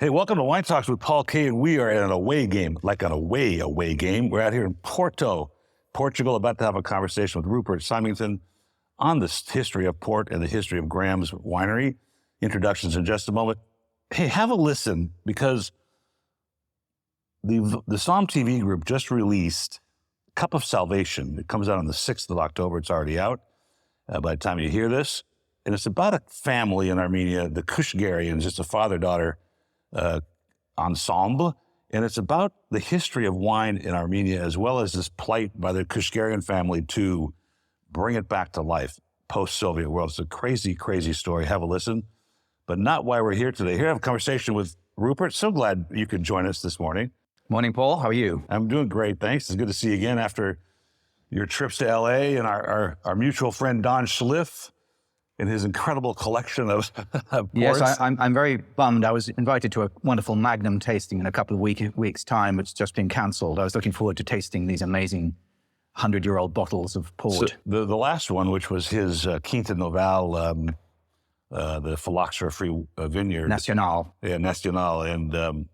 Hey, welcome to Wine Talks with Paul K. And we are at an away game, like an away game. We're out here in Porto, Portugal, about to have a conversation with Rupert Symington on the history of port and the history of Graham's Winery. Introductions in just a moment. Hey, have a listen, because the Psalm TV group just released Cup of Salvation. It comes out on the 6th of October. It's already out by the time you hear this. And it's about a family in Armenia, the Kushgarians. It's a father-daughter ensemble, and it's about the history of wine in Armenia, as well as this plight by the Kushgarian family to bring it back to life post-Soviet world. It's a crazy, crazy story. Have a listen, but not why we're here today. Here I have a conversation with Rupert. So glad you could join us this morning. Morning, Paul. How are you? I'm doing great, thanks. It's good to see you again after your trips to LA and our mutual friend Don Schliff and his incredible collection of ports. Yes, I'm very bummed. I was invited to a wonderful Magnum tasting in a couple of weeks' time. It's just been cancelled. I was looking forward to tasting these amazing 100-year-old bottles of port. So the last one, which was his Quinta Noval, the phylloxera-free vineyard. Nacional. Yeah, Nacional. And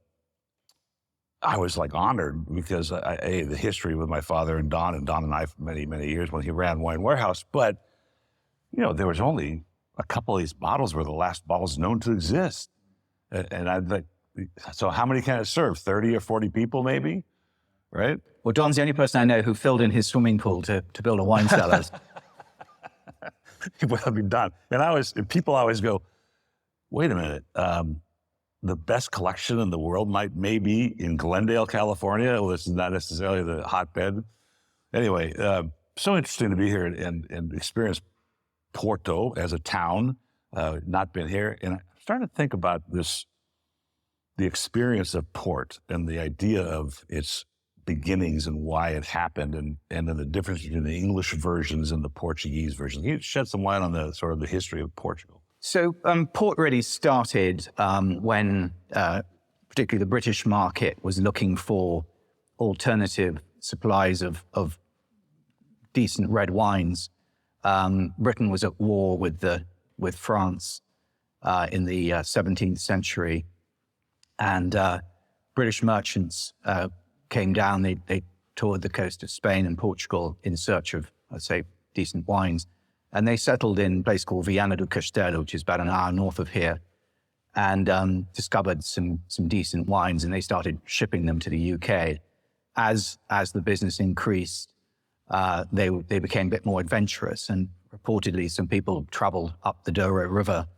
I was like honored because the history with my father and Don and I for many, many years when he ran Wine Warehouse. But you know, there was only a couple of these bottles were the last bottles known to exist. And I'd like, so how many can it serve? 30 or 40 people maybe, right? Well, Don's the only person I know who filled in his swimming pool to build a wine cellar. Well, I'd be done. And people always go, wait a minute, the best collection in the world maybe in Glendale, California. Well, this is not necessarily the hotbed. Anyway, so interesting to be here and experience Porto as a town, not been here. And I'm starting to think about the experience of port and the idea of its beginnings and why it happened and then the difference between the English versions and the Portuguese versions. Can you shed some light on the sort of the history of Portugal? So port really started when particularly the British market was looking for alternative supplies of decent red wines. Britain was at war with France in the 17th century, and British merchants came down. They toured the coast of Spain and Portugal in search of, I'd say, decent wines, and they settled in a place called Viana do Castelo, which is about an hour north of here, and discovered some decent wines, and they started shipping them to the UK. As the business increased, they became a bit more adventurous, and reportedly some people traveled up the Douro River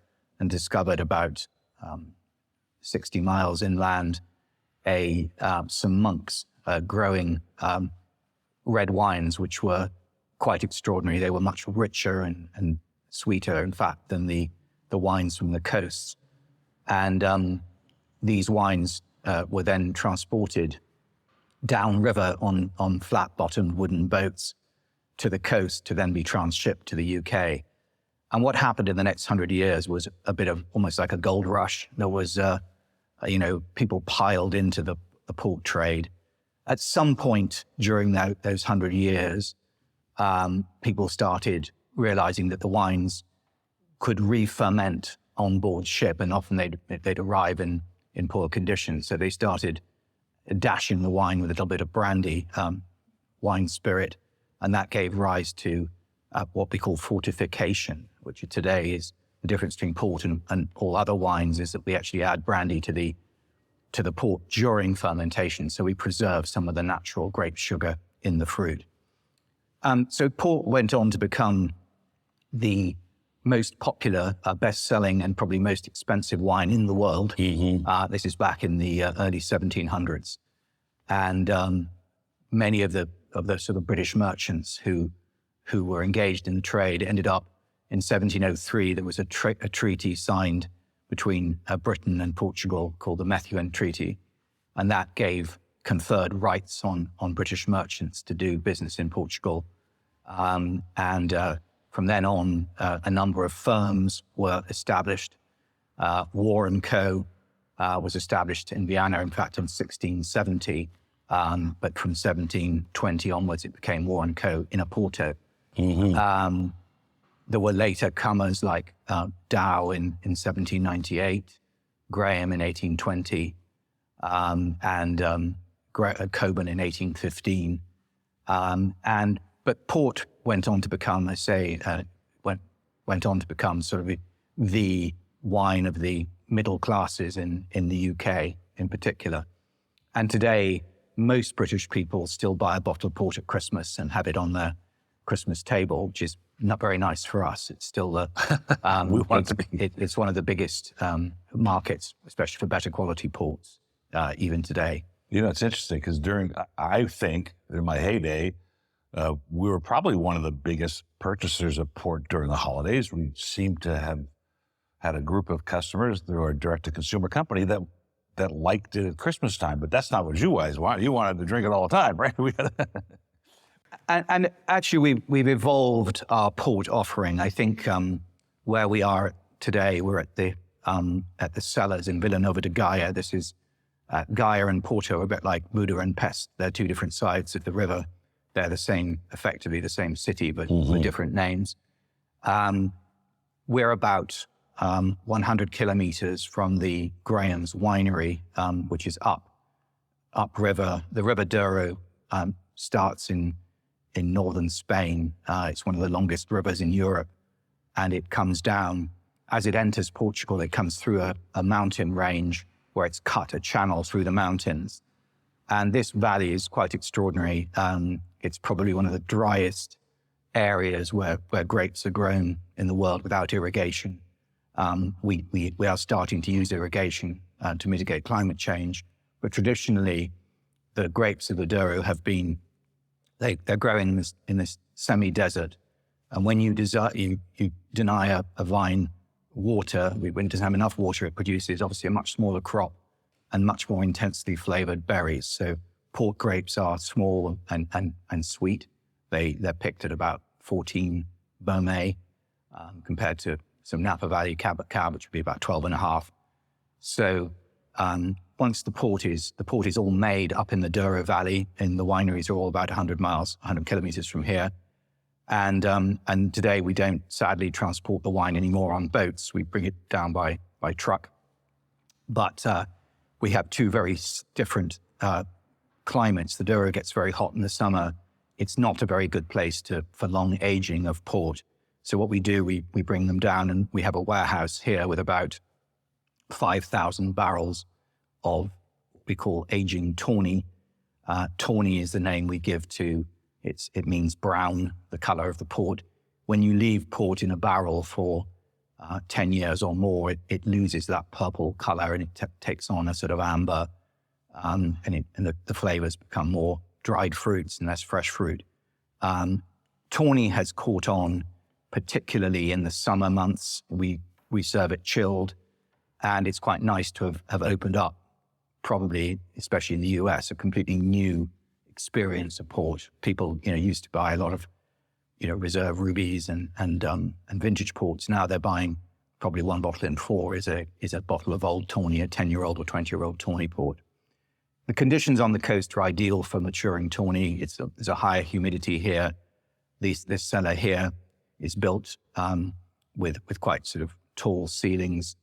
and discovered about 60 miles inland some monks growing red wines, which were quite extraordinary. They were much richer and sweeter, in fact, than the wines from the coast. And these wines were then transported downriver on flat-bottomed wooden boats to the coast to then be transshipped to the UK. And what happened in the next 100 years was a bit of almost like a gold rush. There was, people piled into the port trade. At some point during those 100 years, people started realizing that the wines could re-ferment on board ship, and often they'd arrive in poor conditions. So they started dashing the wine with a little bit of brandy, wine spirit, and that gave rise to what we call fortification, which today is the difference between port and all other wines, is that we actually add brandy to the port during fermentation, so we preserve some of the natural grape sugar in the fruit. So port went on to become the most popular, best-selling, and probably most expensive wine in the world. Mm-hmm. This is back in the early 1700s. And many of the sort of British merchants who were engaged in the trade ended up in 1703. There was a treaty signed between Britain and Portugal called the Methuen Treaty. And that conferred rights on British merchants to do business in Portugal. From then on, a number of firms were established. War & Co. Was established in Vienna, in fact, in 1670. But from 1720 onwards, it became War & Co. in Oporto. Mm-hmm. There were later comers like Dow in 1798, Graham in 1820, and Coburn in 1815. But port went on to become, went on to become sort of the wine of the middle classes in the UK in particular. And today, most British people still buy a bottle of port at Christmas and have it on their Christmas table, which is not very nice for us. It's still it's one of the biggest markets, especially for better quality ports, even today. You know, it's interesting because I think in my heyday, we were probably one of the biggest purchasers of port during the holidays. We seemed to have had a group of customers through our direct-to-consumer company that liked it at Christmas time. But that's not what you guys want. You wanted to drink it all the time, right? And actually, we've evolved our port offering. I think where we are today, we're at the cellars in Villanova de Gaia. This is Gaia and Porto, a bit like Buda and Pest. They're two different sides of the river. They're effectively the same city, but with different names. We're about 100 kilometers from the Graham's winery, which is upriver. The River Douro starts in northern Spain. It's one of the longest rivers in Europe, and it comes down. As it enters Portugal, it comes through a mountain range where it's cut a channel through the mountains. And this valley is quite extraordinary. It's probably one of the driest areas where grapes are grown in the world without irrigation. We are starting to use irrigation to mitigate climate change, but traditionally the grapes of the Douro have been, they're growing in this semi-desert. And when you deny a vine water, when it doesn't have enough water, it produces obviously a much smaller crop and much more intensely flavored berries. So port grapes are small and sweet. They're picked at about 14 Beaumet, compared to some Napa Valley Cab, which would be about 12.5. So once the port is all made up in the Douro Valley, and the wineries are all about 100 kilometers from here. And today we don't sadly transport the wine anymore on boats. We bring it down by truck. But we have two very different climates. The Douro gets very hot in the summer. It's not a very good place for long aging of port. So what we do, we bring them down, and we have a warehouse here with about 5,000 barrels of what we call aging tawny. Tawny is the name we give to, it means brown, the color of the port. When you leave port in a barrel for 10 years or more, it loses that purple color, and it takes on a sort of amber, and the flavors become more dried fruits and less fresh fruit. Tawny has caught on, particularly in the summer months. We serve it chilled, and it's quite nice to have opened up, probably, especially in the US, a completely new experience of port. People, used to buy a lot of, reserve rubies and vintage ports. Now they're buying probably one bottle in four is a bottle of old tawny, a 10-year-old or 20-year-old tawny port. The conditions on the coast are ideal for maturing tawny. There's a higher humidity here. This cellar here is built with quite sort of tall ceilings.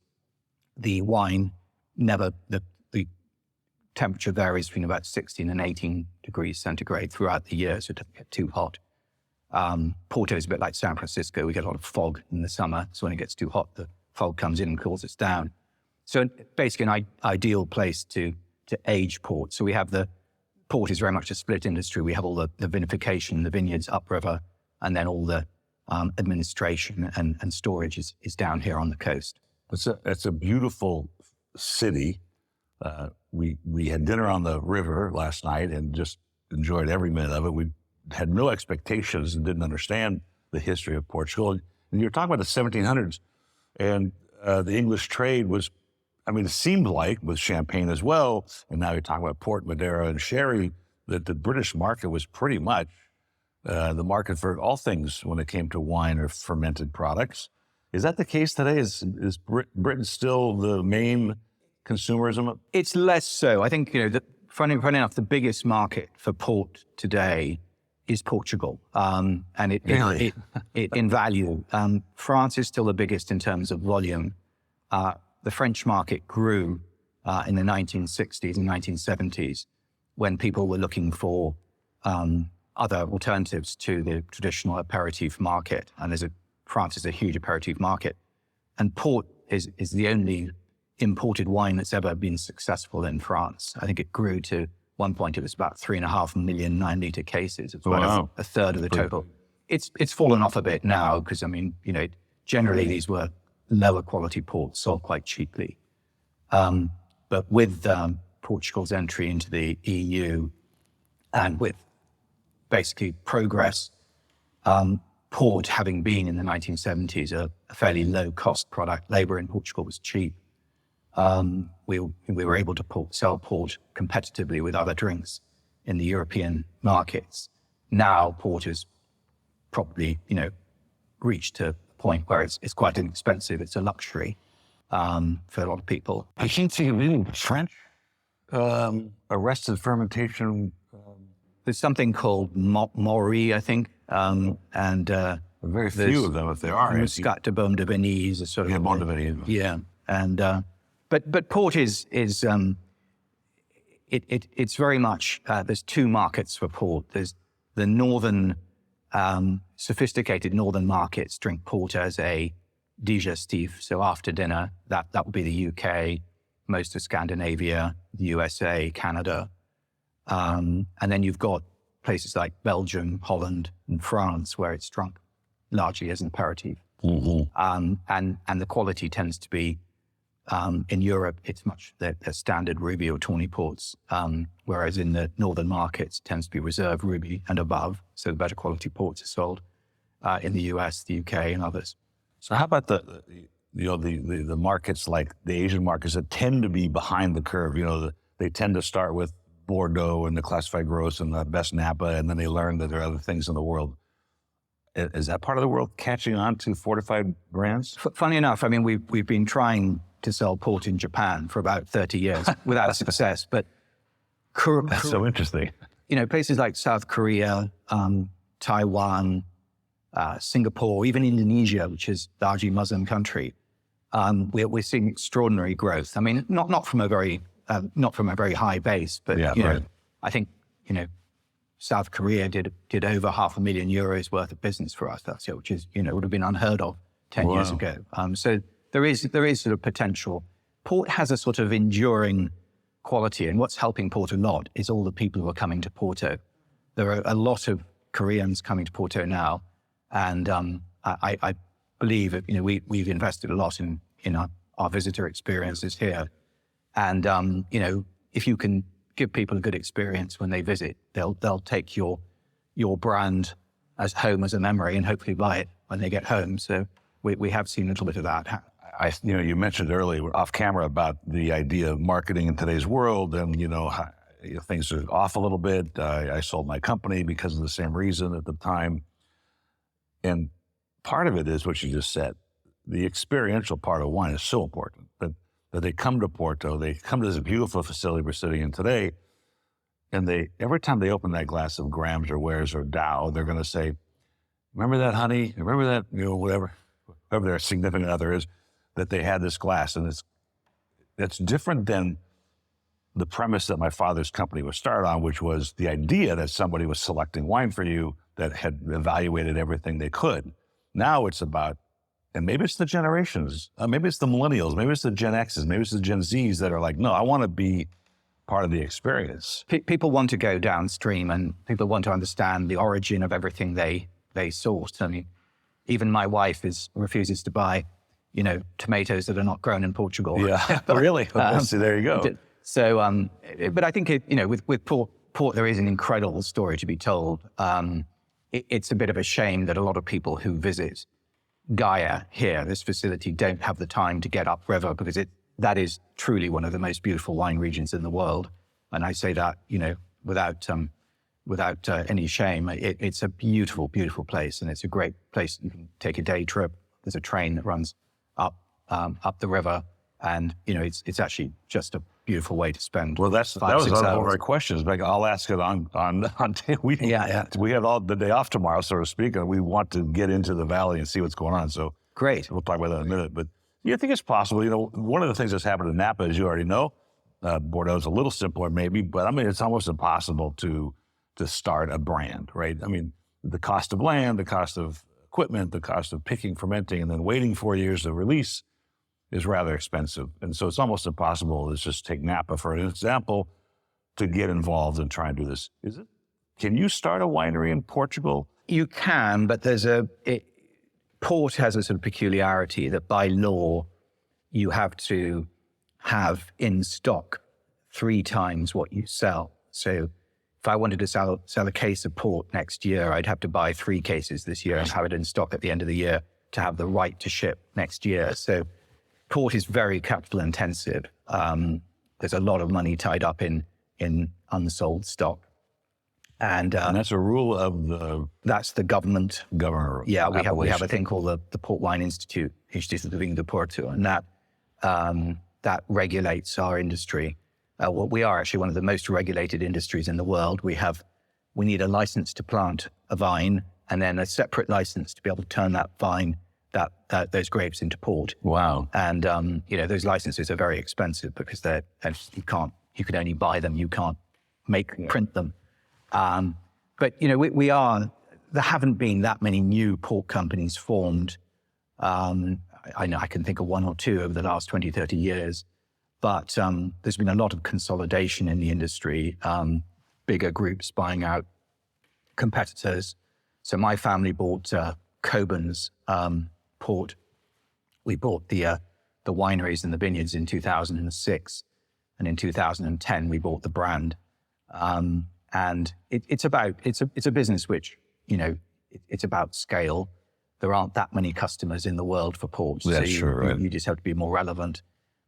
The wine the temperature varies between about 16 and 18 degrees centigrade throughout the year, so it doesn't get too hot. Porto is a bit like San Francisco. We get a lot of fog in the summer, so when it gets too hot, the fog comes in and cools us down. So basically an ideal place to age port. So we have port is very much a split industry. We have all the vinification, the vineyards upriver, and then all the administration and storage is down here on the coast. It's a beautiful city. We had dinner on the river last night and just enjoyed every minute of it. We had no expectations and didn't understand the history of Portugal. And you're talking about the 1700s, and the English trade was, it seemed like with champagne as well, and now you're talking about port, Madeira, and sherry, that the British market was pretty much the market for all things when it came to wine or fermented products. Is that the case today? Is Britain still the main consumerism? It's less so. I think, funny enough, the biggest market for port today is Portugal, and it in value. France is still the biggest in terms of volume. the French market grew in the 1960s and 1970s when people were looking for other alternatives to the traditional aperitif market. And France is a huge aperitif market. And port is the only imported wine that's ever been successful in France. I think it grew to one point, it was about 3.5 million 9-liter cases. It's about a third of the total. It's fallen off a bit now because, I mean, generally these were lower quality ports sold quite cheaply. But with Portugal's entry into the EU and with basically progress, port having been in the 1970s a fairly low cost product, labor in Portugal was cheap. We were able to sell port competitively with other drinks in the European markets. Now port has probably, reached a point where it's quite inexpensive. It's a luxury for a lot of people. I can't think of any French arrested fermentation. There's something called Maury, I think, and very few of them, if there are. Muscat de Baume de Venise, a sort of Baume de Venise. Yeah, and but port is it's very much there's two markets for port. There's the northern sophisticated northern markets drink port as a digestif, so after dinner. That would be the UK, most of Scandinavia, the USA, Canada. And then you've got places like Belgium, Holland, and France, where it's drunk largely as an aperitif. And the quality tends to be, in Europe, it's much the standard ruby or tawny ports, whereas in the northern markets, it tends to be reserve ruby and above, so the better quality ports are sold in the US, the UK, and others. So how about the markets like the Asian markets that tend to be behind the curve? They tend to start with Bordeaux and the classified gross and the best Napa, and then they learn that there are other things in the world. Is that part of the world catching on to fortified brands? Funny enough, I mean, we've been trying to sell port in Japan for about 30 years without success, but that's so interesting. Places like South Korea, Taiwan, Singapore, even Indonesia, which is largely Muslim country, we're seeing extraordinary growth. I mean, not from a very high base, but right. I think South Korea did over €500,000 worth of business for us last year, which is would have been unheard of 10 years ago. So there is sort of potential. Port has a sort of enduring quality, and what's helping port a lot is all the people who are coming to Porto. There are a lot of Koreans coming to Porto now, and I believe that we've invested a lot in our visitor experiences here. And, if you can give people a good experience when they visit, they'll take your brand as home as a memory and hopefully buy it when they get home. So we have seen a little bit of that. You mentioned earlier off camera about the idea of marketing in today's world, and, how, things are off a little bit. I sold my company because of the same reason at the time. And part of it is what you just said. The experiential part of wine is so important. That they come to Porto, they come to this beautiful facility we're sitting in today, and every time they open that glass of Grams or Wares or Dow, they're going to say, remember that, honey? Remember that, whoever their significant other is, that they had this glass. And it's different than the premise that my father's company was started on, which was the idea that somebody was selecting wine for you that had evaluated everything they could. Now it's about, and maybe it's the generations, maybe it's the millennials, maybe it's the Gen X's, maybe it's the Gen Z's that are like, no, I want to be part of the experience. People want to go downstream, and people want to understand the origin of everything they source. I mean, even my wife refuses to buy, tomatoes that are not grown in Portugal. Yeah, really? So there you go. So, but I think with port, there is an incredible story to be told. It's a bit of a shame that a lot of people who visit Gaia here, this facility, don't have the time to get upriver, because that is truly one of the most beautiful wine regions in the world. And I say that, without any shame. It's a beautiful, beautiful place, and it's a great place. You can take a day trip. There's a train that runs up the river, and it's actually just a beautiful way to spend. Well, that was one of our questions. But I'll ask it on we have all the day off tomorrow, so to speak, and we want to get into the valley and see what's going on. So great. We'll talk about that in a minute. But You think it's possible? One of the things that's happened in Napa, as you already know, Bordeaux's a little simpler maybe, but I mean, it's almost impossible to start a brand, right? I mean, the cost of land, the cost of equipment, the cost of picking, fermenting, and then waiting 4 years to release is rather expensive. And so it's almost impossible. Let's just take Napa for an example, to get involved and try and do this. Is it? Can you start a winery in Portugal? You can, but port has a sort of peculiarity that by law, you have to have in stock 3 times what you sell. So if I wanted to sell a case of port next year, I'd have to buy 3 cases this year and have it in stock at the end of the year to have the right to ship next year. So port is very capital intensive. There's a lot of money tied up in unsold stock. And that's a rule of the... That's the government. Governor. Yeah, we have a thing called the Port Wine Institute, Instituto de Vinho do Porto, and that regulates our industry. We are actually one of the most regulated industries in the world. We need a license to plant a vine and then a separate license to be able to turn that vine, those grapes into port. Wow. And those licenses are very expensive because you can only buy them, you can't print them. But there haven't been that many new port companies formed. I know I can think of 1 or 2 over the last 20, 30 years, but there's been a lot of consolidation in the industry, bigger groups buying out competitors. So my family bought Coburn's port. We bought the wineries and the vineyards in 2006. And in 2010, we bought the brand. And it's a business which, it's about scale. There aren't that many customers in the world for ports. That's true, right? You just have to be more relevant.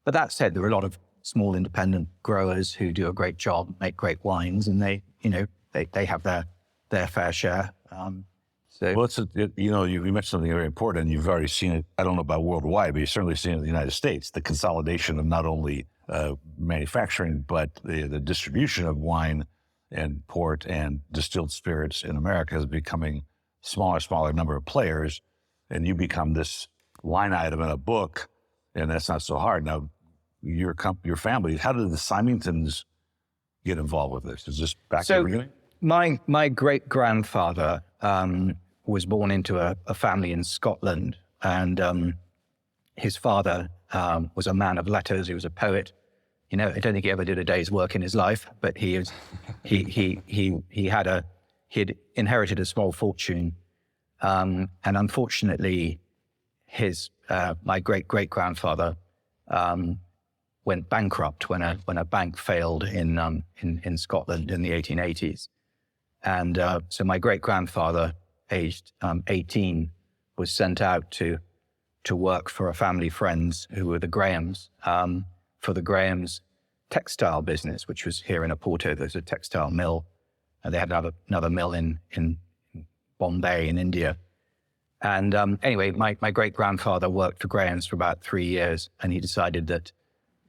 But that said, there are a lot of small independent growers who do a great job, make great wines, and they have their fair share. Well, you mentioned something very important, and you've already seen it. I don't know about worldwide, but you've certainly seen it in the United States, the consolidation of not only manufacturing, but the distribution of wine and port and distilled spirits in America is becoming smaller number of players, and you become this line item in a book, and that's not so hard. Now, your family, how did the Symingtons get involved with this? Is this back in the beginning? My great-grandfather was born into a family in Scotland, and his father was a man of letters. He was a poet. I don't think he ever did a day's work in his life, but he had inherited a small fortune, and unfortunately, my great-grandfather went bankrupt when a bank failed in Scotland in the 1880s, and so my great-grandfather, aged 18, was sent out to work for a family friends who were the Grahams, for the Grahams' textile business, which was here in Oporto. There's a textile mill, and they had another mill in Bombay in India. And anyway, my great-grandfather worked for Grahams for about 3 years, and he decided that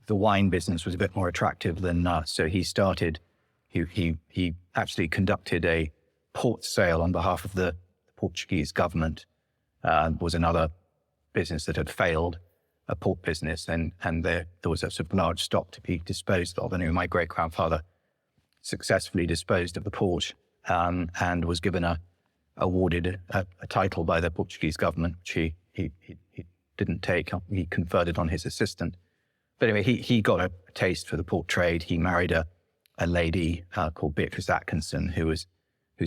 the wine business was a bit more attractive than us. So he actually conducted a port sale on behalf of the Portuguese government. Was another business that had failed, a port business, and there was a sort of large stock to be disposed of. And my great-grandfather successfully disposed of the port and was awarded a title by the Portuguese government, which he didn't take. He conferred it on his assistant. But anyway, he got a taste for the port trade. He married a lady called Beatrice Atkinson, whose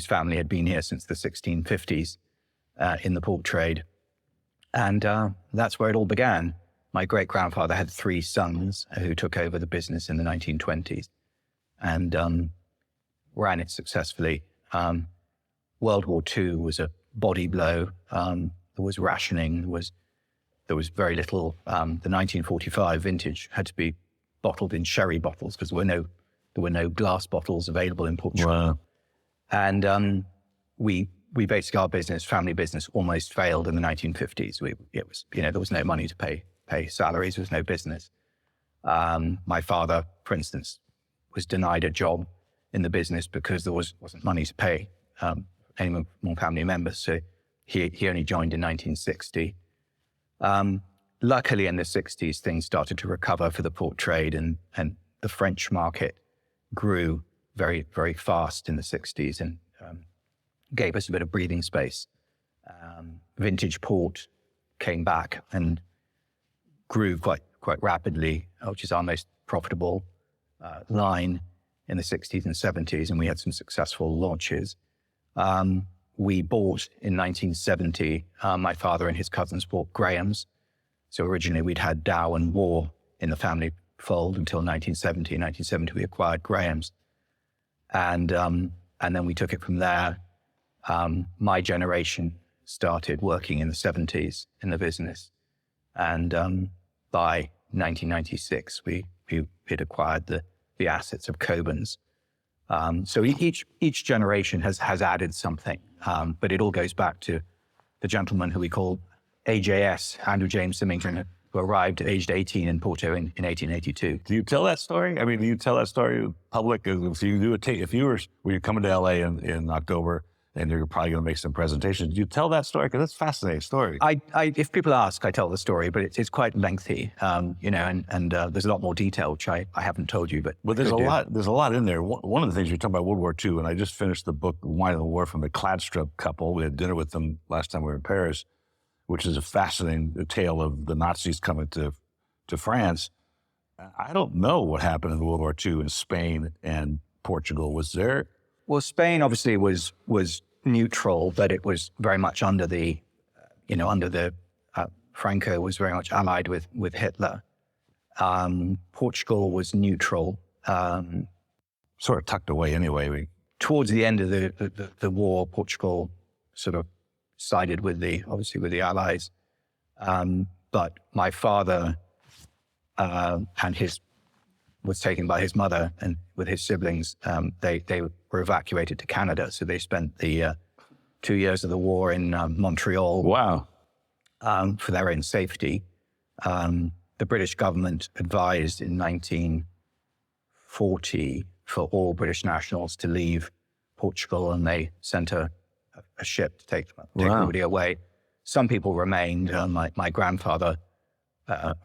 family had been here since the 1650s in the port trade. And that's where it all began. My great-grandfather had 3 sons who took over the business in the 1920s and ran it successfully. World War II was a body blow. There was rationing. There was very little. The 1945 vintage had to be bottled in sherry bottles because there were no glass bottles available in Portugal. Wow. And we basically, our business, family business, almost failed in the 1950s. There was no money to pay salaries. There was no business. My father, for instance, was denied a job in the business because there wasn't money to pay any more family members. So he only joined in 1960. luckily in the 60s, things started to recover for the port trade, and the French market grew very, very fast in the 60s and gave us a bit of breathing space. Vintage port came back and grew quite rapidly, which is our most profitable line in the 60s and 70s, and we had some successful launches. We bought in 1970, my father and his cousins bought Graham's. So originally we'd had Dow and War in the family fold until 1970. In 1970, we acquired Graham's. And then we took it from there. My generation started working in the 70s in the business. And by 1996, we had acquired the assets of Coburn's. So each generation has added something, but it all goes back to the gentleman who we call AJS, Andrew James Symington, who arrived aged 18 in Porto in 1882. Do you tell that story? I mean, do you tell that story public? If you do if you were when you're coming to LA in October and you're probably going to make some presentations, do you tell that story? Because that's a fascinating story. If people ask, I tell the story, but it's quite lengthy, and there's a lot more detail, which I haven't told you, but there's a lot in there. One of the things you're talking about World War II, and I just finished the book Wine and the War from the Kladstrup couple. We had dinner with them last time we were in Paris, which is a fascinating tale of the Nazis coming to France. I don't know what happened in World War II in Spain and Portugal. Was there? Well, Spain obviously was neutral, but it was very much under the Franco was very much allied with Hitler. Portugal was neutral. Sort of tucked away anyway. Towards the end of the war, Portugal sort of sided with the Allies. But my father was taken by his mother, and with his siblings, they were evacuated to Canada. So they spent the 2 years of the war in Montreal. Wow. For their own safety. The British government advised in 1940 for all British nationals to leave Portugal, and they sent a ship to take everybody away. Some people remained. My grandfather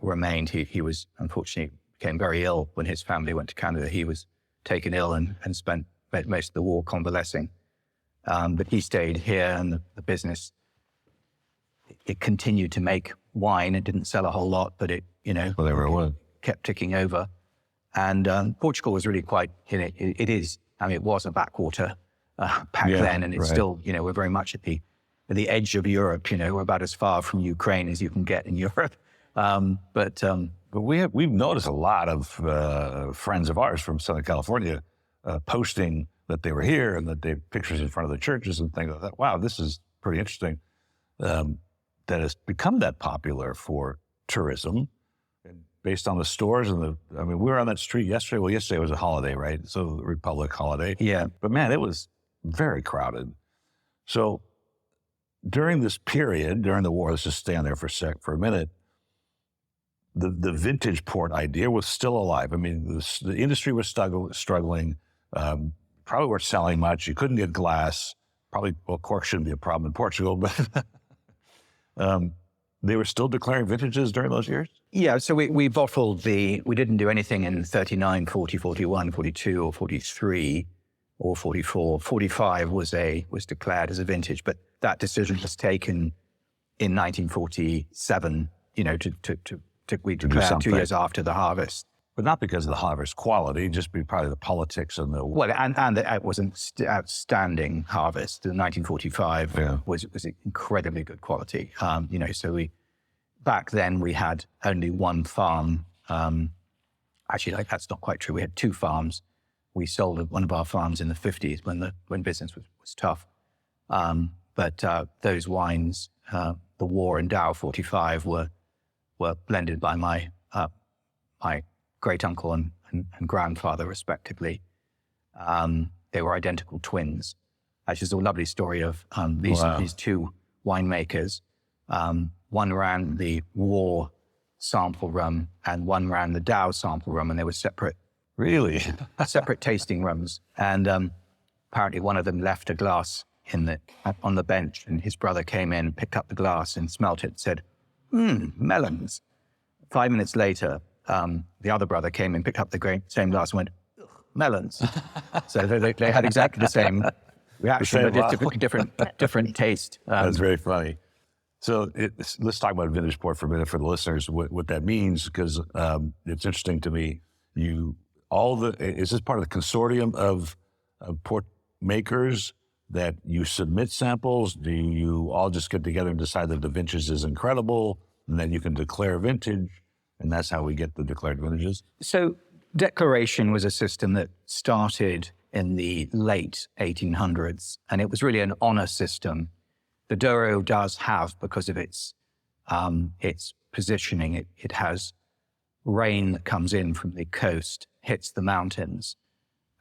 remained. He was unfortunately became very ill when his family went to Canada. He was taken ill and spent most of the war convalescing. But he stayed here, and the business, it continued to make wine. It didn't sell a whole lot, but it kept ticking over. And Portugal was really quite, it was a backwater back then, and it's still, we're very much at the edge of Europe. We're about as far from Ukraine as you can get in Europe. But we've noticed a lot of friends of ours from Southern California posting that they were here and that they have pictures in front of the churches and things like that. Wow, this is pretty interesting. That has become that popular for tourism, and based on the stores and we were on that street yesterday. Well, yesterday was a holiday, right? So the Republic holiday. Yeah. But man, it was very crowded. So during this period, during the war, let's just stay on there for a minute. The vintage port idea was still alive. I mean, the industry was struggling. Probably weren't selling much. You couldn't get glass. Probably, cork shouldn't be a problem in Portugal, but they were still declaring vintages during those years? Yeah, so we bottled we didn't do anything in 39, 40, 41, 42, or 43, or 44. 45 was declared as a vintage, but that decision was taken in 1947, we declared 2 years after the harvest. But not because of the harvest quality, just probably the politics and the... Well, and it was an outstanding harvest. The 1945 was incredibly good quality. So back then we had only one farm. Actually, that's not quite true. We had two farms. We sold one of our farms in the 50s when business was tough. But those wines, the War and Dow 45, were blended by my great uncle and grandfather, respectively. They were identical twins. Actually, there's a lovely story of these two winemakers. One ran the War sample rum, and one ran the Dow sample rum, and they were separate. Really? Separate tasting rums. And apparently one of them left a glass on the bench, and his brother came in, picked up the glass and smelt it and said, melons. 5 minutes later, the other brother came and picked up the same glass and went, "Ugh, melons." So they had exactly the same reaction, but just different taste. That's very funny. So let's talk about vintage port for a minute for the listeners, what that means, because it's interesting to me. Is this part of the consortium of port makers that you submit samples? Do you all just get together and decide that the vintage is incredible, and then you can declare vintage, and that's how we get the declared vintages? So declaration was a system that started in the late 1800s, and it was really an honor system. The Douro does have, because of its positioning, it has rain that comes in from the coast, hits the mountains,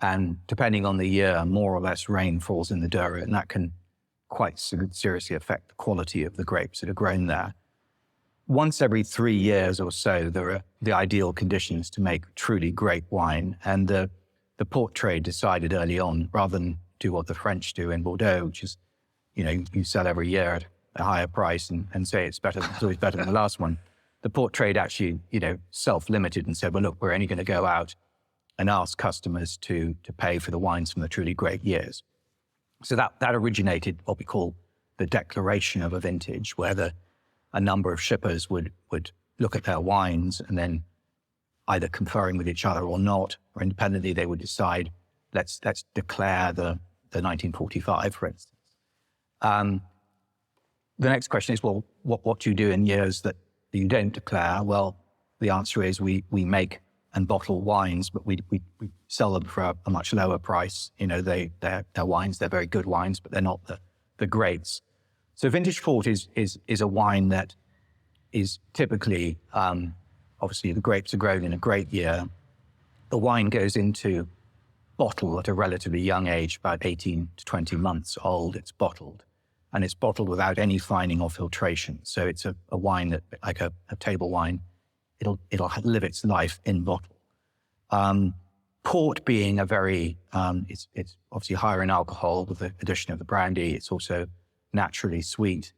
and depending on the year, more or less rain falls in the Douro, and that can quite seriously affect the quality of the grapes that are grown there. Once every 3 years or so, there are the ideal conditions to make truly great wine, and the port trade decided early on, rather than do what the French do in Bordeaux, which is, you sell every year at a higher price and say it's always better than the last one. The port trade actually, self-limited and said, well, look, we're only going to go out and ask customers to pay for the wines from the truly great years. So that originated what we call the declaration of a vintage, where a number of shippers would look at their wines and then, either conferring with each other or not, or independently, they would decide, let's declare the 1945, for instance. The next question is, well, what do you do in years that you don't declare? Well, the answer is we make and bottle wines, but we sell them for a much lower price. They're wines, they're very good wines, but they're not the greats. So vintage port is a wine that is typically, obviously the grapes are grown in a great year. The wine goes into bottle at a relatively young age, about 18 to 20 months old. It's bottled, and it's bottled without any fining or filtration. So it's a wine that, like a table wine, it'll live its life in bottle. Port being a very, it's obviously higher in alcohol with the addition of the brandy. It's also naturally sweet.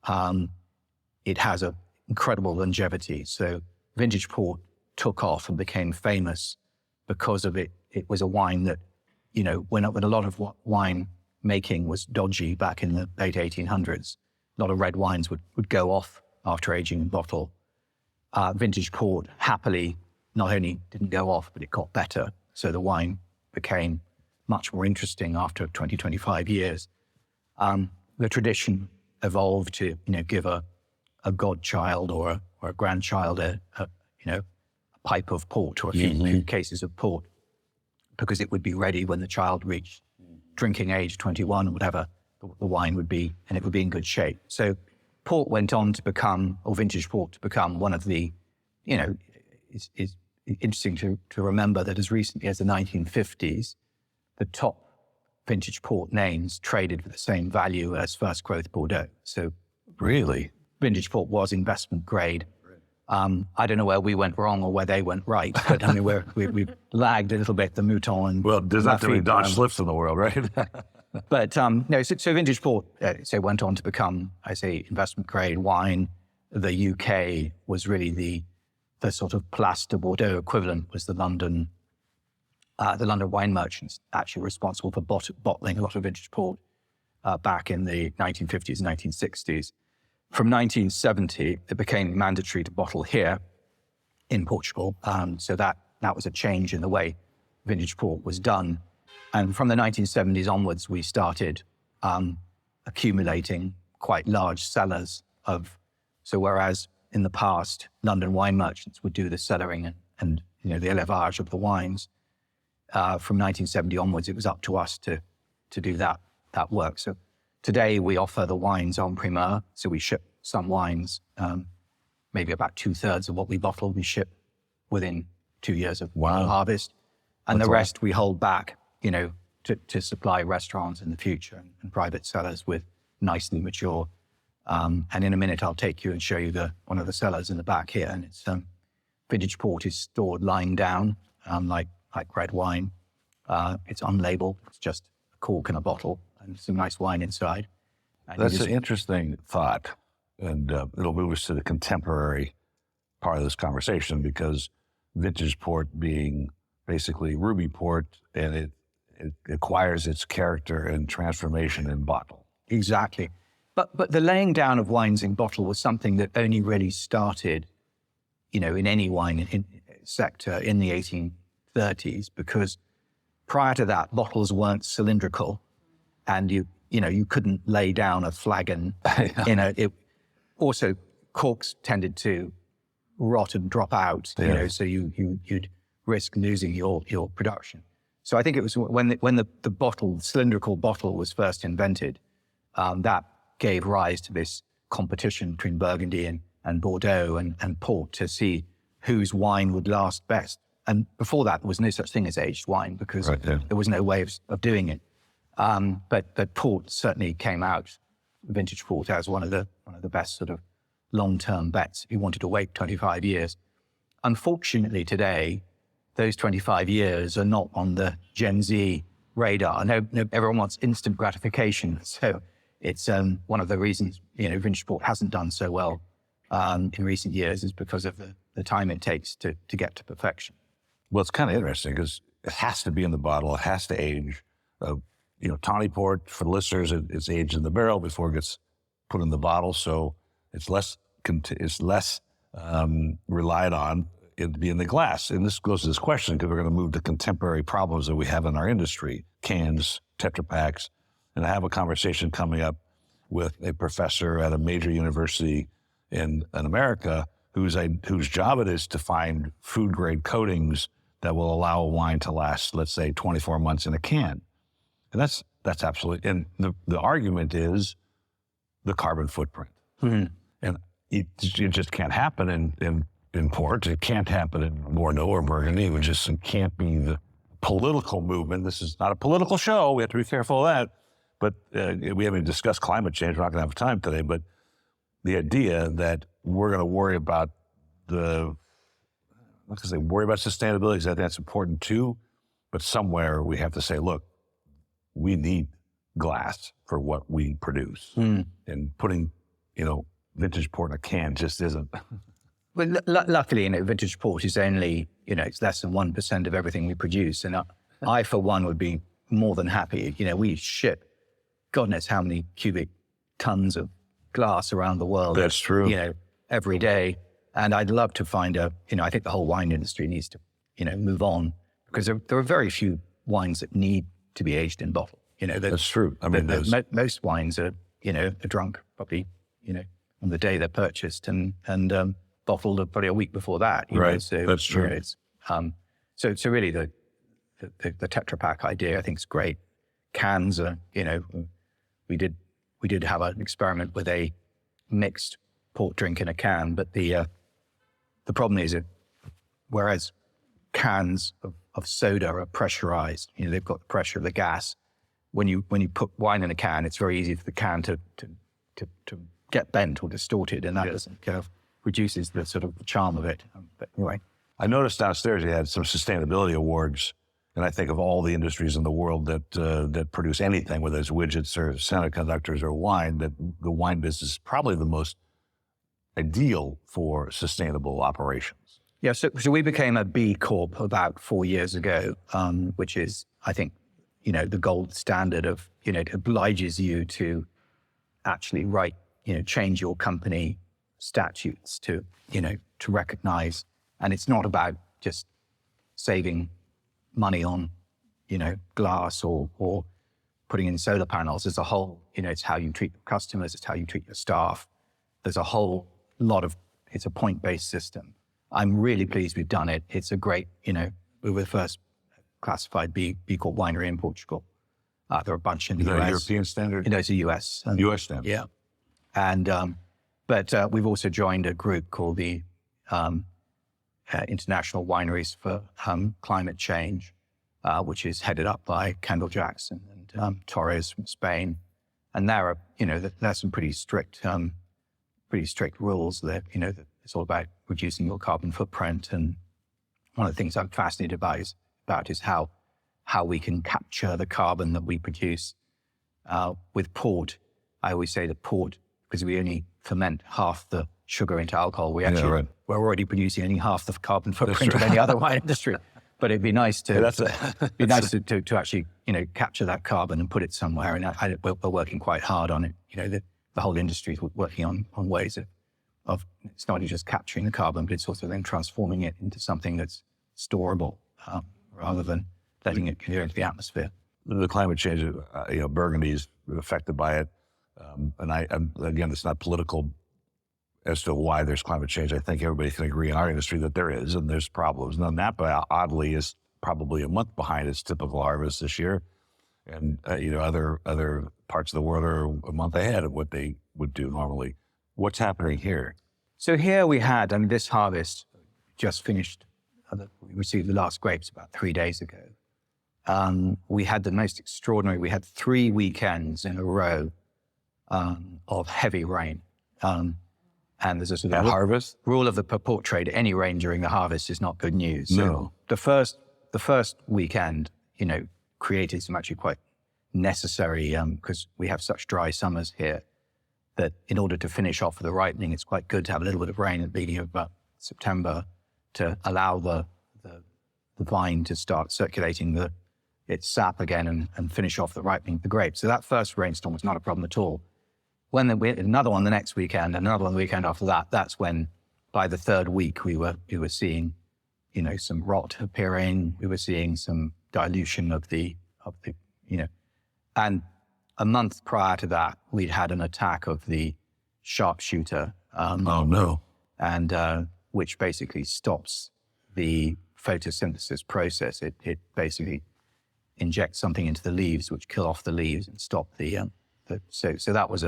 It has an incredible longevity. So vintage port took off and became famous because of it. It was a wine that, when a lot of wine making was dodgy back in the late 1800s, a lot of red wines would go off after aging in bottle. Vintage port happily not only didn't go off, but it got better. So the wine became much more interesting after 20, 25 years. The tradition evolved to, give a godchild or a grandchild a pipe of port or a few cases of port, because it would be ready when the child reached drinking age 21 or whatever the wine would be, and it would be in good shape. So port went on to become, or vintage port to become, one of the, it's interesting to remember that as recently as the 1950s, the top vintage port names traded for the same value as first growth Bordeaux. So really, vintage port was investment grade. I don't know where we went wrong or where they went right, but I mean, we've lagged a little bit, the Mouton and... Well, there's not too many Dodge slips in the world, right? But no, so vintage port, went on to become, investment grade wine. The UK was really the sort of Place de Bordeaux equivalent, was the London wine merchants, actually responsible for bottling a lot of vintage port back in the 1950s and 1960s. From 1970, it became mandatory to bottle here in Portugal. So that was a change in the way vintage port was done. And from the 1970s onwards, we started accumulating quite large cellars of, so whereas in the past, London wine merchants would do the cellaring and the élevage of the wines, from 1970 onwards, it was up to us to do that work. So today we offer the wines en primeur. So we ship some wines, maybe about 2/3 of what we bottle, we ship within 2 years of harvest. And the rest we hold back, to supply restaurants in the future and private cellars with nicely mature. And in a minute, I'll take you and show you one of the cellars in the back here. And it's vintage port is stored lying down, like red wine. It's unlabeled. It's just a cork in a bottle and some nice wine inside. And that's an interesting thought. And it'll move us to the contemporary part of this conversation because vintage port being basically ruby port, and it acquires its character and transformation in bottle. Exactly. But the laying down of wines in bottle was something that only really started, in any wine sector in the 1830s, because prior to that, bottles weren't cylindrical, and you couldn't lay down a flagon. Also, corks tended to rot and drop out, so you'd risk losing your production. So I think it was when the cylindrical bottle was first invented, that gave rise to this competition between Burgundy and Bordeaux and port to see whose wine would last best. And before that, there was no such thing as aged wine because there was no way of doing it. But port certainly came out, vintage port, as one of the best sort of long-term bets. We wanted to wait 25 years. Unfortunately, today, those 25 years are not on the Gen Z radar. No, everyone wants instant gratification. So it's one of the reasons, vintage port hasn't done so well in recent years is because of the time it takes to get to perfection. Well, it's kind of interesting because it has to be in the bottle. It has to age. Tawny port, for the listeners, it's aged in the barrel before it gets put in the bottle. So it's less relied on it be in the glass. And this goes to this question because we're going to move to contemporary problems that we have in our industry, cans, Tetra Paks. And I have a conversation coming up with a professor at a major university in America whose job it is to find food grade coatings that will allow a wine to last, let's say, 24 months in a can. And that's absolutely, and the argument is the carbon footprint. Mm-hmm. And it just can't happen in port. It can't happen in Bordeaux or Burgundy. It can't be the political movement. This is not a political show. We have to be careful of that. But we haven't discussed climate change. We're not going to have time today. But the idea that we're going to worry about worry about sustainability, because that's important too. But somewhere we have to say, look, we need glass for what we produce. Mm. And putting, vintage port in a can just isn't. Well, luckily, vintage port is only, it's less than 1% of everything we produce. And I, for one, would be more than happy. We ship God knows how many cubic tons of glass around the world. That's true. Every day. And I'd love to find I think the whole wine industry needs to, move on because there are very few wines that need to be aged in bottle. That's true. I mean, most wines are, are drunk probably, on the day they're purchased and bottled probably a week before that. Right. So, that's true. It's, so really the Tetra Pak idea, I think is great. Cans are, we did have an experiment with a mixed port drink in a can, but the problem is that whereas cans of soda are pressurized, they've got the pressure of the gas. When you put wine in a can, it's very easy for the can to get bent or distorted, and that kind of reduces the sort of charm of it. But anyway, I noticed downstairs you had some sustainability awards, and I think of all the industries in the world that produce anything, whether it's widgets or semiconductors or wine, that the wine business is probably the most ideal for sustainable operations. Yeah, so we became a B Corp about 4 years ago, which is, I think, the gold standard of, it obliges you to actually change your company statutes to recognize. And it's not about just saving money on, glass or putting in solar panels. As a whole, it's how you treat your customers, it's how you treat your staff. There's a whole lot of, it's a point-based system. I'm really pleased we've done it. It's a great, we were the first classified B Corp winery in Portugal. There are a bunch in the US. Is that a European standard? It's a US. US standard. Yeah. And, but we've also joined a group called the International Wineries for Climate Change, which is headed up by Kendall Jackson and Torres from Spain. And there are, there's some pretty strict rules that, that it's all about reducing your carbon footprint. And one of the things I'm fascinated about is how we can capture the carbon that we produce. With port, I always say that port, because we only ferment half the sugar into alcohol. We actually, right. we're already producing only half the carbon footprint of any other wine industry. But it'd be nice to, to actually, capture that carbon and put it somewhere. And we're working quite hard on it. The whole industry is working on ways of it's not just capturing the carbon, but it's also then transforming it into something that's storable rather than letting it go into the atmosphere. The climate change, Burgundy's affected by it. And again, it's not political as to why there's climate change. I think everybody can agree in our industry that there is, and there's problems. Now, Napa, oddly, is probably a month behind its typical harvest this year. And, other parts of the world are a month ahead of what they would do normally. What's happening here? So here we had, this harvest just finished. We received the last grapes about 3 days ago. We had the most extraordinary, we had 3 weekends in a row of heavy rain. And there's a sort of harvest rule of the port trade. Any rain during the harvest is not good news. No. So the first weekend, created some actually quite necessary, because we have such dry summers here, that in order to finish off the ripening, it's quite good to have a little bit of rain at the beginning of September to allow the vine to start circulating its sap again and finish off the ripening of the grapes. So that first rainstorm was not a problem at all. When we had another one the next weekend, another one the weekend after that, that's when by the third week we were seeing, some rot appearing. We were seeing some dilution of the, and a month prior to that, we'd had an attack of the sharpshooter. Oh no! And which basically stops the photosynthesis process. It basically injects something into the leaves, which kill off the leaves and stop so that was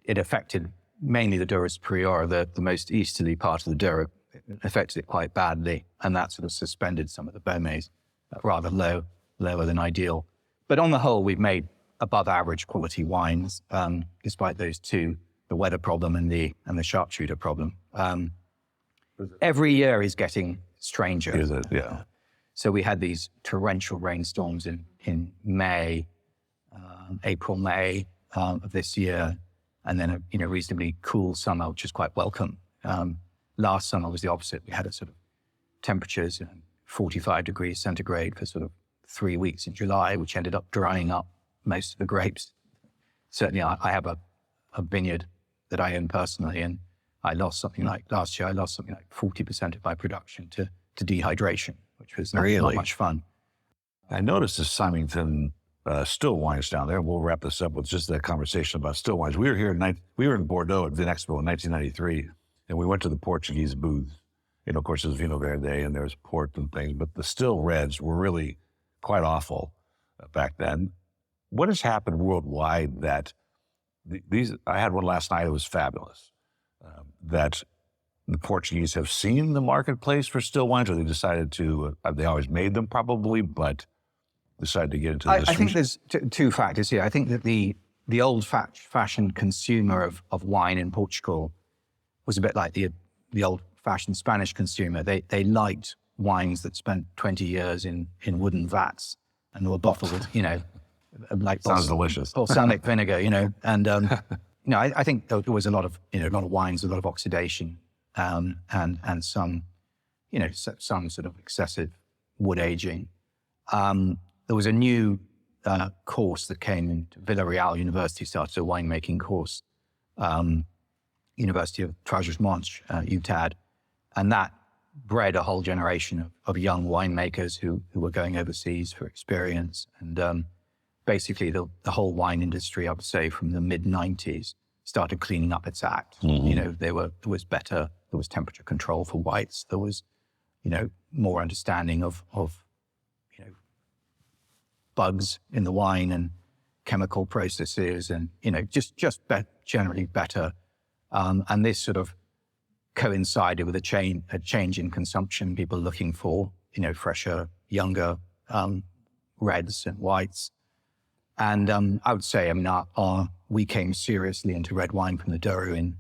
it affected mainly the Dura superior, the most easterly part of the Dura. It affected it quite badly, and that sort of suspended some of the Beaumets rather lower than ideal. But on the whole, we've made above average quality wines, despite those two, the weather problem and the sharpshooter problem. Every year is getting stranger. Is it? Yeah. So we had these torrential rainstorms in May, April, May of this year, and then a reasonably cool summer, which is quite welcome. Last summer was the opposite. We had a sort of temperatures 45 degrees centigrade for sort of 3 weeks in July, which ended up drying up most of the grapes. Certainly, I have a vineyard that I own personally, and last year I lost something like 40% of my production to dehydration, which was not much fun. I noticed the Symington still wines down there. We'll wrap this up with just that conversation about still wines. We were in Bordeaux at Vinexpo in 1993, and we went to the Portuguese booth. Of course, there's Vino Verde and there's port and things, but the still reds were really quite awful back then. What has happened worldwide that I had one last night, it was fabulous, that the Portuguese have seen the marketplace for still wines, or they decided to, they always made them probably, but decided to get into this? I think there's two factors here. I think that the old-fashioned consumer of wine in Portugal was a bit like the old-fashioned Spanish consumer. They liked wines that spent 20 years in wooden vats and were bottled, like sounds delicious. Balsamic vinegar, and I think there was a lot of wines, a lot of oxidation, and some, some sort of excessive wood aging. There was a new course that came into Villarreal University, started a winemaking course, University of Trás-os-Montes, UTAD, and that bred a whole generation of young winemakers who were going overseas for experience. And basically the whole wine industry, I would say, from the mid-90s, started cleaning up its act. Mm-hmm. There was better, there was temperature control for whites, there was, more understanding of bugs in the wine and chemical processes and, just generally better. And this sort of coincided with a change in consumption, people looking for, fresher, younger reds and whites. And I would say, we came seriously into red wine from the Douro in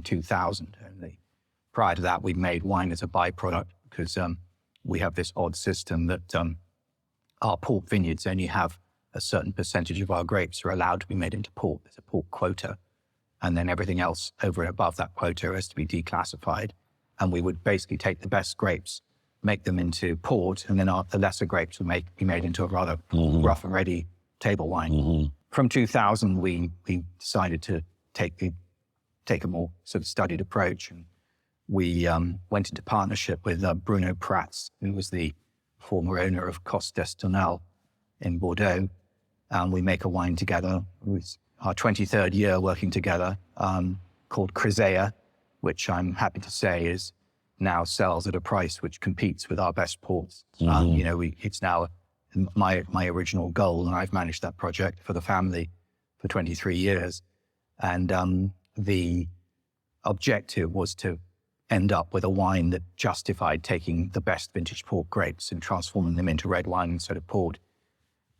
2000 only. Prior to that, we made wine as a byproduct because we have this odd system that our port vineyards only have a certain percentage of our grapes are allowed to be made into port. There's a port quota. and then everything else over and above that quota has to be declassified. And we would basically take the best grapes, make them into port, and then the lesser grapes would be made into a rather rough and ready table wine. From 2000, we decided to take a more sort of studied approach, and we went into partnership with Bruno Prats, who was the former owner of Cos d'Estournel in Bordeaux. We make a wine together. It was our 23rd year working together, called Crisea, which I'm happy to say now sells at a price which competes with our best ports. It's now my original goal, and I've managed that project for the family for 23 years. And the objective was to end up with a wine that justified taking the best vintage port grapes and transforming them into red wine instead of port.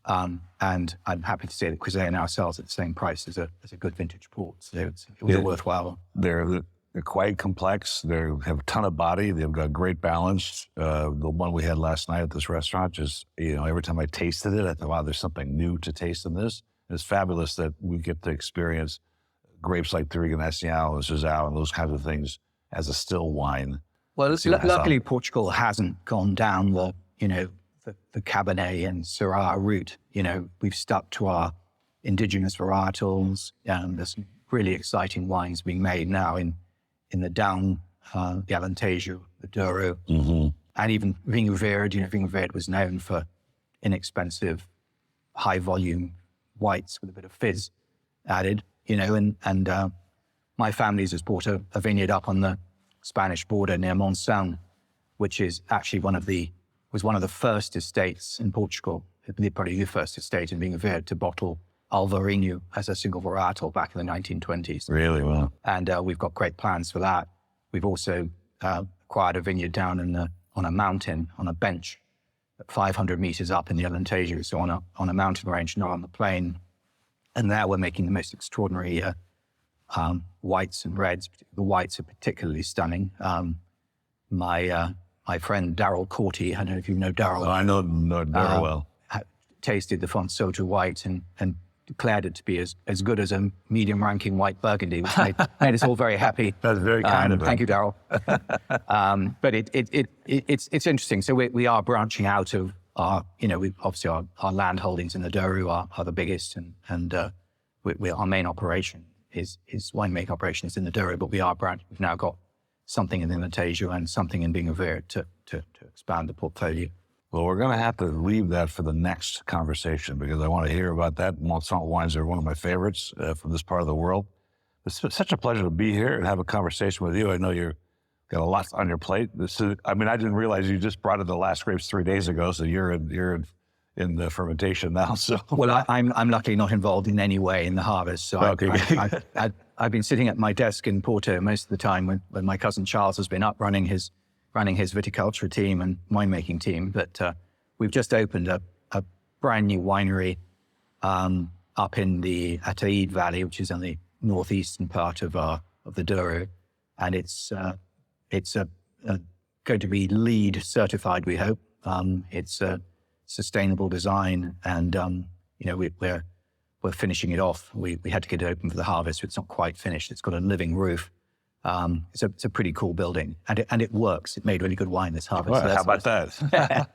And I'm happy to say that Crisea now sells at the same price as a good vintage port. So it was a worthwhile. They're quite complex. They have a ton of body. They've got great balance. The one we had last night at this restaurant, just, every time I tasted it, I thought, wow, there's something new to taste in this. It's fabulous that we get to experience grapes like Touriga Nacional and Suzão and those kinds of things as a still wine. Well, luckily Portugal hasn't gone down the Cabernet and Syrah route. We've stuck to our indigenous varietals, and there's some really exciting wines being made now in the down, the Alentejo, the Douro, and even Vinho Verde. Vinho Verde was known for inexpensive, high volume whites with a bit of fizz added, and my family's just bought a vineyard up on the Spanish border near Monção, which is actually was one of the first estates in Portugal, probably the first estate in Vinho Verde to bottle Alvarinho as a single varietal back in the 1920s. Really? Well. And we've got great plans for that. We've also acquired a vineyard down on a mountain, on a bench, 500 meters up in the Alentejo, so on a mountain range, not on the plain. And there we're making the most extraordinary whites and reds. The whites are particularly stunning. My friend Daryl Corti, I don't know if you know Daryl. Oh, I know Daryl well. Tasted the Fonsoto white and declared it to be as good as a medium-ranking white Burgundy, which made us all very happy. That's very kind of him. Thank you, Daryl. But it's interesting. So we are branching out of our, obviously our land holdings in the Douro are the biggest, and our main operation is winemaking operation is in the Douro, but we are branching. We've now got something in the Alentejo and something in Vinho Verde to expand the portfolio. Well, we're going to have to leave that for the next conversation because I want to hear about that. Monsanto wines are one of my favorites from this part of the world. It's such a pleasure to be here and have a conversation with you. I know you've got a lot on your plate. I didn't realize you just brought in the last grapes 3 days ago, so you're in the fermentation now. So well, I'm luckily not involved in any way in the harvest. So okay. I've been sitting at my desk in Porto most of the time when my cousin Charles has been up running his viticulture team and winemaking team. But we've just opened a brand new winery up in the Ataíde Valley, which is on the northeastern part of the Douro, and it's going to be LEED certified. We hope it's a sustainable design, and we're finishing it off. We had to get it open for the harvest, so it's not quite finished. It's got a living roof. It's a pretty cool building, and it works. It made really good wine this harvest. Well, how about that?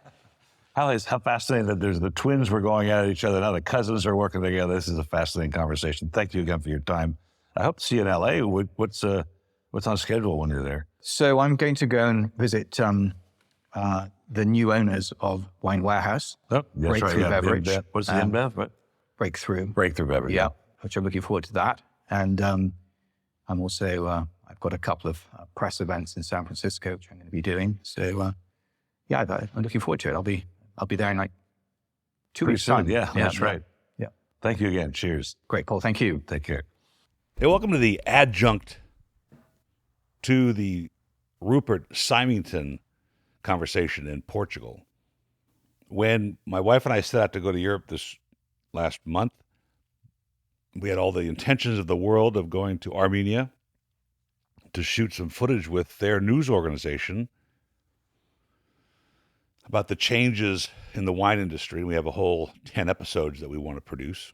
How fascinating that there's the twins were going at each other. Now the cousins are working together. This is a fascinating conversation. Thank you again for your time. I hope to see you in LA. What's on schedule when you're there? So I'm going to go and visit the new owners of Wine Warehouse. Oh, that's Breakthrough right. Beverage. What's the InBev? What? Breakthrough Beverage. Yeah, which I'm looking forward to that. And I'm also I've got a couple of press events in San Francisco, which I'm going to be doing. So I'm looking forward to it. I'll be there in like 2 weeks' time. Yeah, that's right. Yeah. Thank you again. Cheers. Great, Paul. Thank you. Take care. Hey, welcome to the adjunct to the Rupert Symington conversation in Portugal. When my wife and I set out to go to Europe this last month, we had all the intentions of the world of going to Armenia to shoot some footage with their news organization about the changes in the wine industry. We have a whole 10 episodes that we want to produce.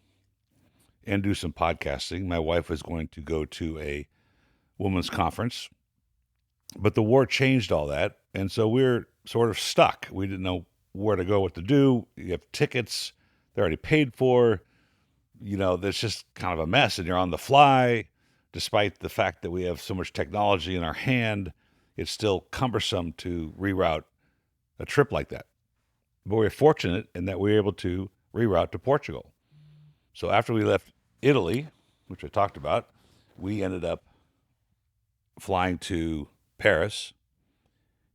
and do some podcasting. My wife was going to go to a women's conference, but the war changed all that. And so we're sort of stuck. We didn't know where to go, what to do. You have tickets, they're already paid for. There's just kind of a mess, and you're on the fly. Despite the fact that we have so much technology in our hand, it's still cumbersome to reroute a trip like that. But we're fortunate in that we were able to reroute to Portugal. So after we left Italy, which I talked about, we ended up flying to Paris.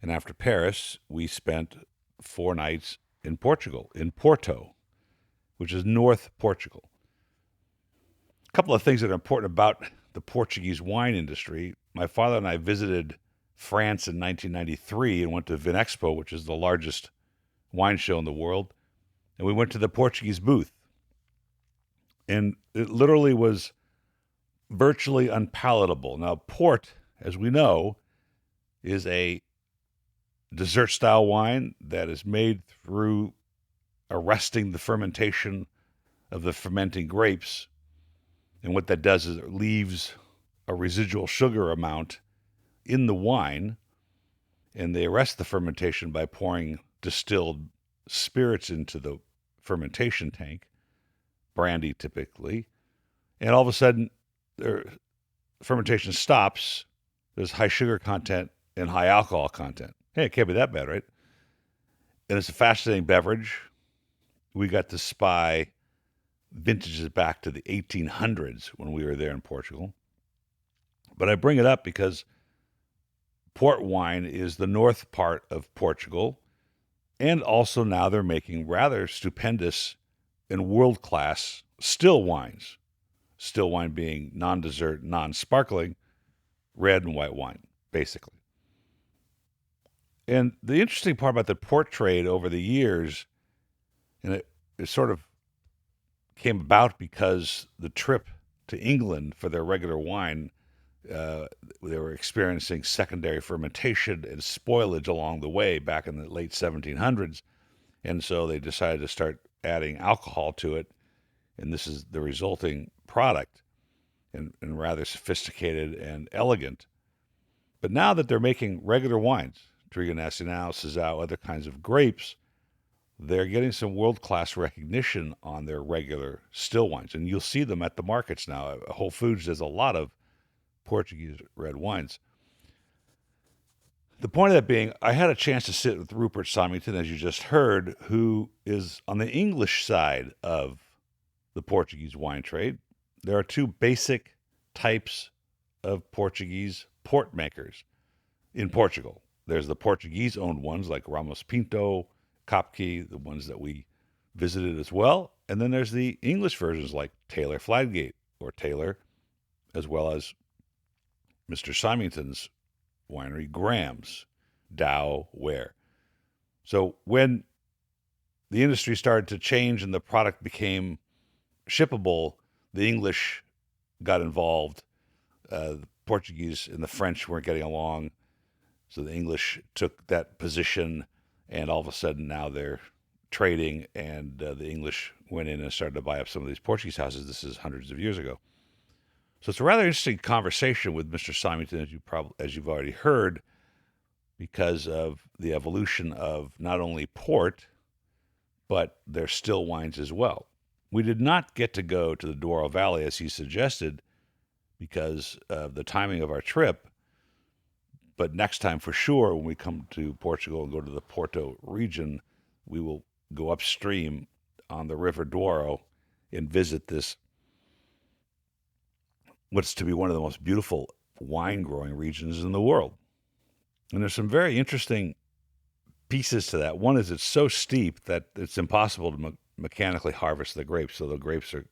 And after Paris, we spent 4 nights in Portugal, in Porto, which is North Portugal. A couple of things that are important about the Portuguese wine industry. My father and I visited France in 1993 and went to Vinexpo, which is the largest wine show in the world. And we went to the Portuguese booth. And it literally was virtually unpalatable. Now, port, as we know, is a dessert-style wine that is made through arresting the fermentation of the fermenting grapes. And what that does is it leaves a residual sugar amount in the wine, and they arrest the fermentation by pouring distilled spirits into the fermentation tank, brandy typically, and all of a sudden, fermentation stops. There's high sugar content and high alcohol content. Hey, it can't be that bad, right? And it's a fascinating beverage. We got to spy vintages back to the 1800s when we were there in Portugal. But I bring it up because port wine is the north part of Portugal, and also now they're making rather stupendous and world-class still wines. Still wine being non-dessert, non-sparkling, red and white wine, basically. And the interesting part about the port trade over the years, and it sort of came about because the trip to England for their regular wine, they were experiencing secondary fermentation and spoilage along the way back in the late 1700s. And so they decided to start adding alcohol to it. And this is the resulting product, and rather sophisticated and elegant. But now that they're making regular wines, Trigo Nacional, Sazao, other kinds of grapes, they're getting some world-class recognition on their regular still wines. And you'll see them at the markets now. Whole Foods does a lot of Portuguese red wines. The point of that being, I had a chance to sit with Rupert Symington, as you just heard, who is on the English side of the Portuguese wine trade. There are 2 basic types of Portuguese port makers in Portugal. There's the Portuguese-owned ones like Ramos Pinto, Kopke, the ones that we visited as well. And then there's the English versions like Taylor Fladgate or Taylor, as well as Mr. Symington's winery, Graham's, Dow, Ware. So when the industry started to change and the product became shippable, the English got involved. The Portuguese and the French weren't getting along. So the English took that position, and all of a sudden now they're trading, and the English went in and started to buy up some of these Portuguese houses. This is hundreds of years ago. So it's a rather interesting conversation with Mr. Symington, as you've already heard, because of the evolution of not only port, but their still wines as well. We did not get to go to the Douro Valley, as he suggested, because of the timing of our trip. But next time, for sure, when we come to Portugal and go to the Porto region, we will go upstream on the River Douro and visit this, what's to be one of the most beautiful wine-growing regions in the world. And there's some very interesting pieces to that. One is it's so steep that it's impossible to mechanically harvest the grapes, so the grapes are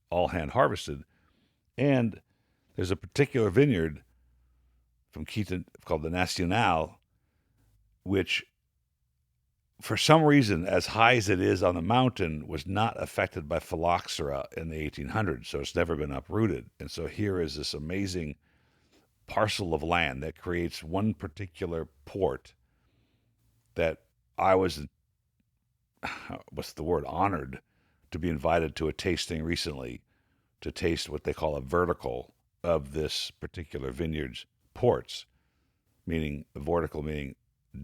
all hand-harvested. And there's a particular vineyard from Quito called the Nacional, which for some reason, as high as it is on the mountain, was not affected by phylloxera in the 1800s, so it's never been uprooted. And so here is this amazing parcel of land that creates one particular port that I was, what's the word, honored to be invited to a tasting recently to taste what they call a vertical of this particular vineyard's ports, meaning a vertical, meaning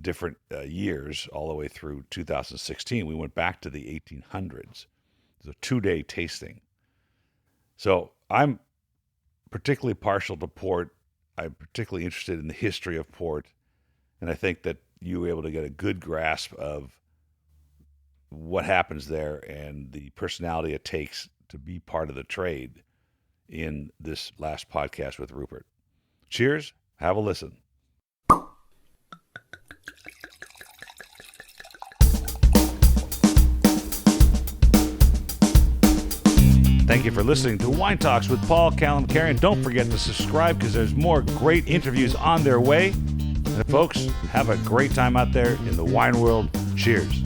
different years all the way through 2016. We went back to the 1800s. It's a 2-day tasting. So I'm particularly partial to port. I'm particularly interested in the history of port. And I think that you were able to get a good grasp of what happens there and the personality it takes to be part of the trade in this last podcast with Rupert. Cheers. Have a listen. Thank you for listening to Wine Talks with Paul Kalamkarian. Don't forget to subscribe because there's more great interviews on their way. And folks, have a great time out there in the wine world. Cheers.